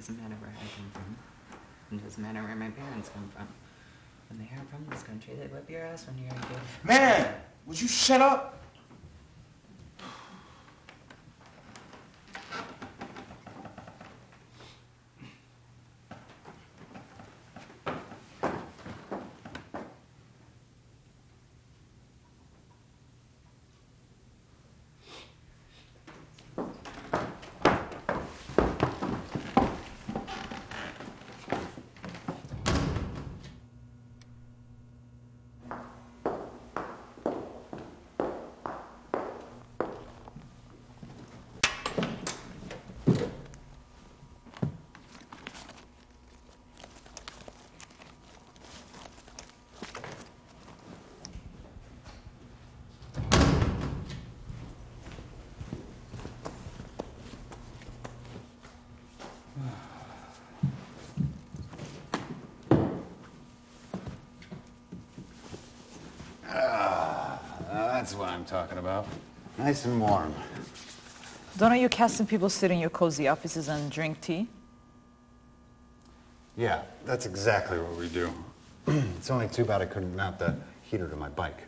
doesn't matter where I come from. It doesn't matter where my parents come from. When they aren't from this country, they whip your ass when you're a kid. Man, would you shut up? That's what I'm talking about. Nice and warm. Don't know you casting people sit in your cozy offices and drink tea? Yeah, that's exactly what we do. It's only too bad I couldn't mount the heater to my bike.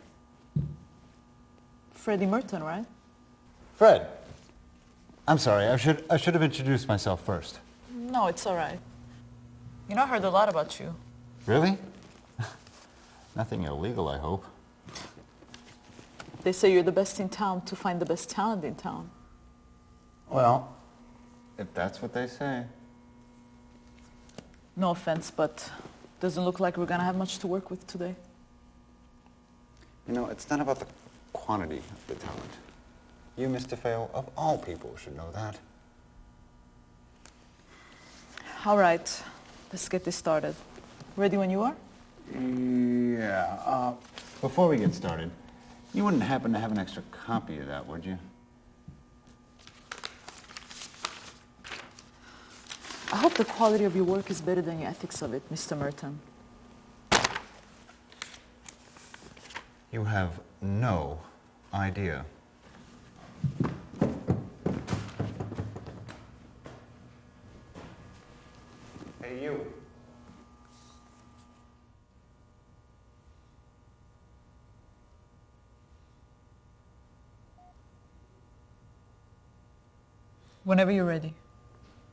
Freddie Merton, right? Fred. I'm sorry, I should have introduced myself first. No, it's all right. You know, I heard a lot about you. Really? Nothing illegal, I hope. They say you're the best in town to find the best talent in town. Well, if that's what they say. No offense, but doesn't look like we're gonna have much to work with today. You know, it's not about the quantity of the talent. You, Mr. Fail, of all people, should know that. All right, let's get this started. Ready when you are? Yeah, before we get started, you wouldn't happen to have an extra copy of that, would you? I hope the quality of your work is better than your ethics of it, Mr. Merton. You have no idea. Hey, you. Whenever you're ready.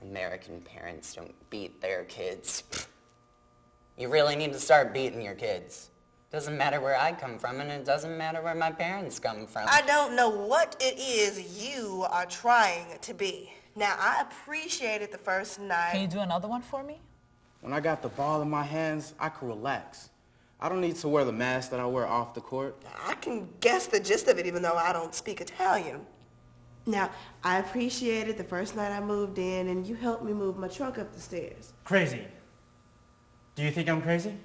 American parents don't beat their kids. You really need to start beating your kids. Doesn't matter where I come from, and it doesn't matter where my parents come from. I don't know what it is you are trying to be. Now, I appreciated the first night. Can you do another one for me? When I got the ball in my hands, I could relax. I don't need to wear the mask that I wear off the court. I can guess the gist of it even though I don't speak Italian. Now, I appreciated the first night I moved in and you helped me move my truck up the stairs. Crazy. Do you think I'm crazy?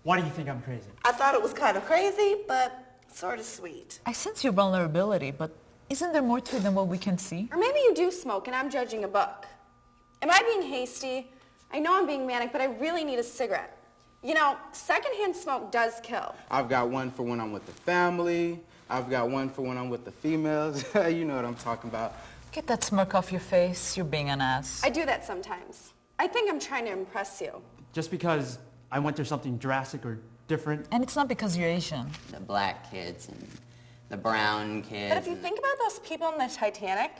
Why do you think I'm crazy? I thought it was kind of crazy, but sort of sweet. I sense your vulnerability, but isn't there more to it than what we can see? Or maybe you do smoke and I'm judging a book. Am I being hasty? I know I'm being manic, but I really need a cigarette. You know, secondhand smoke does kill. I've got one for when I'm with the family. I've got one for when I'm with the females. You know what I'm talking about. Get that smirk off your face. You're being an ass. I do that sometimes. I think I'm trying to impress you. Just because I went through something drastic or different. And it's not because you're Asian. The black kids and the brown kids. But if you think about those people in the Titanic,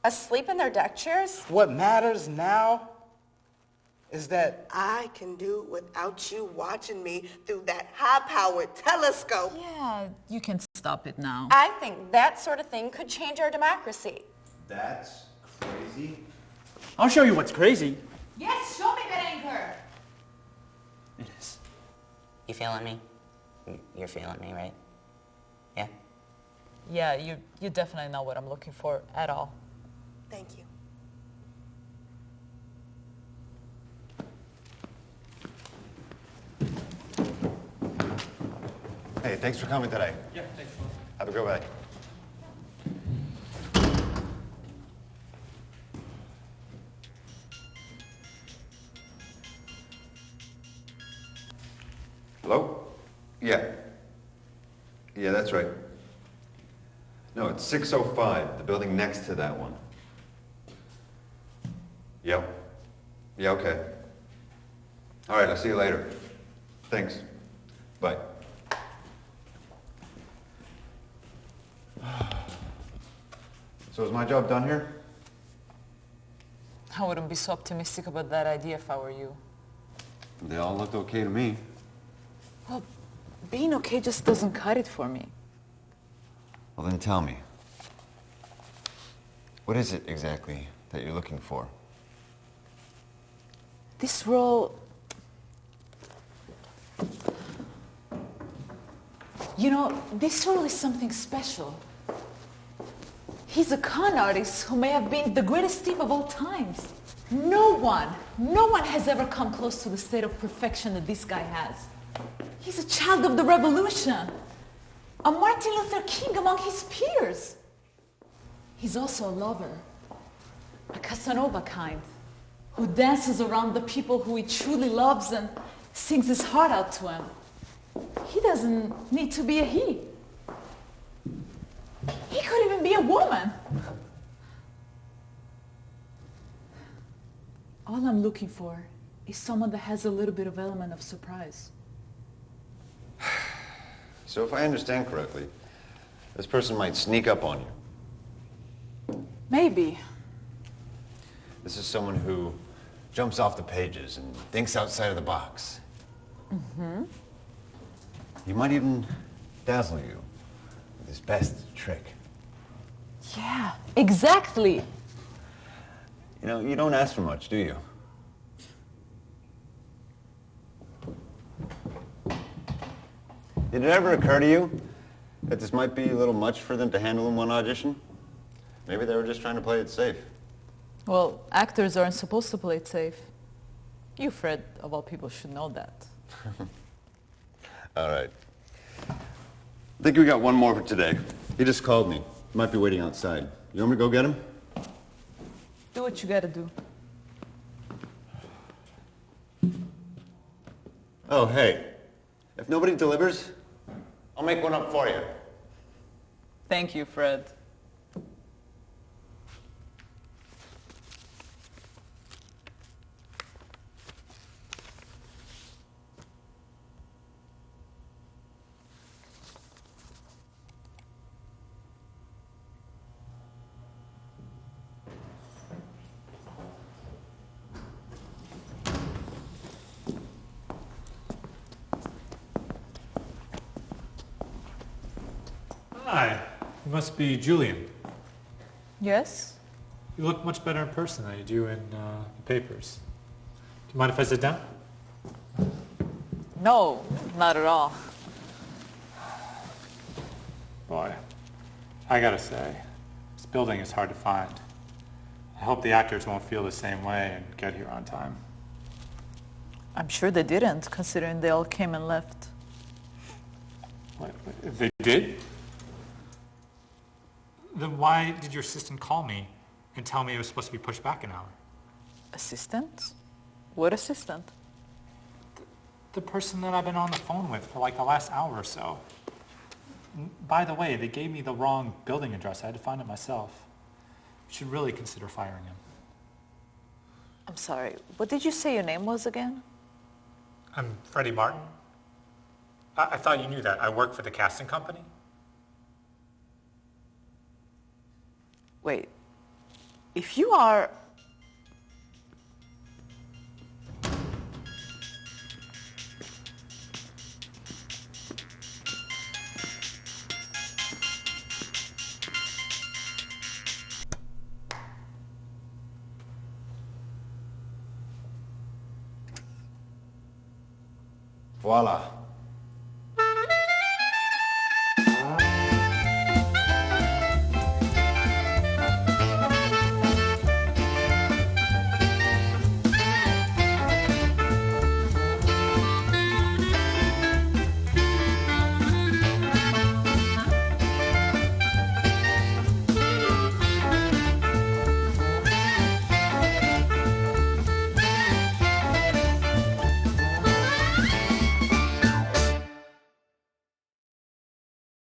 asleep in their deck chairs. What matters now is that I can do without you watching me through that high-powered telescope. Yeah, you can stop it now. I think that sort of thing could change our democracy. That's crazy. I'll show you what's crazy. Yes, show me that anchor. It is. You feeling me? You're feeling me, right? Yeah? Yeah, you definitely know what I'm looking for at all. Thank you. Hey, thanks for coming today. Yeah, thanks. Have a good day. Hello? Yeah. Yeah, that's right. No, it's 605, the building next to that one. Yep. Yeah, okay. All right, I'll see you later. Thanks. Bye. So is my job done here? I wouldn't be so optimistic about that idea if I were you. They all looked okay to me. Well, being okay just doesn't cut it for me. Well, then tell me. What is it exactly that you're looking for? This role... You know, this role is something special. He's a con artist who may have been the greatest thief of all times. No one has ever come close to the state of perfection that this guy has. He's a child of the revolution, a Martin Luther King among his peers. He's also a lover, a Casanova kind, who dances around the people who he truly loves and sings his heart out to him. He doesn't need to be a he. He could even be a woman. All I'm looking for is someone that has a little bit of element of surprise. So if I understand correctly, this person might sneak up on you. Maybe. This is someone who jumps off the pages and thinks outside of the box. Mm-hmm. He might even dazzle you with his best trick. Yeah, exactly. You know, you don't ask for much, do you? Did it ever occur to you that this might be a little much for them to handle in one audition? Maybe they were just trying to play it safe. Well, actors aren't supposed to play it safe. You, Fred, of all people, should know that. All right. I think we got one more for today. He just called me. He might be waiting outside. You want me to go get him? Do what you gotta do. Oh, hey. If nobody delivers, I'll make one up for you. Thank you, Fred. Hi, you must be Julian. Yes? You look much better in person than you do in the papers. Do you mind if I sit down? No, not at all. Boy, I gotta say, this building is hard to find. I hope the actors won't feel the same way and get here on time. I'm sure they didn't, considering they all came and left. What, if they did? Then why did your assistant call me and tell me it was supposed to be pushed back an hour? Assistant? What assistant? The person that I've been on the phone with for like the last hour or so. By the way, they gave me the wrong building address. I had to find it myself. You should really consider firing him. I'm sorry, what did you say your name was again? I'm Freddie Martin. I thought you knew that. I work for the casting company. Wait, if you are... Voila.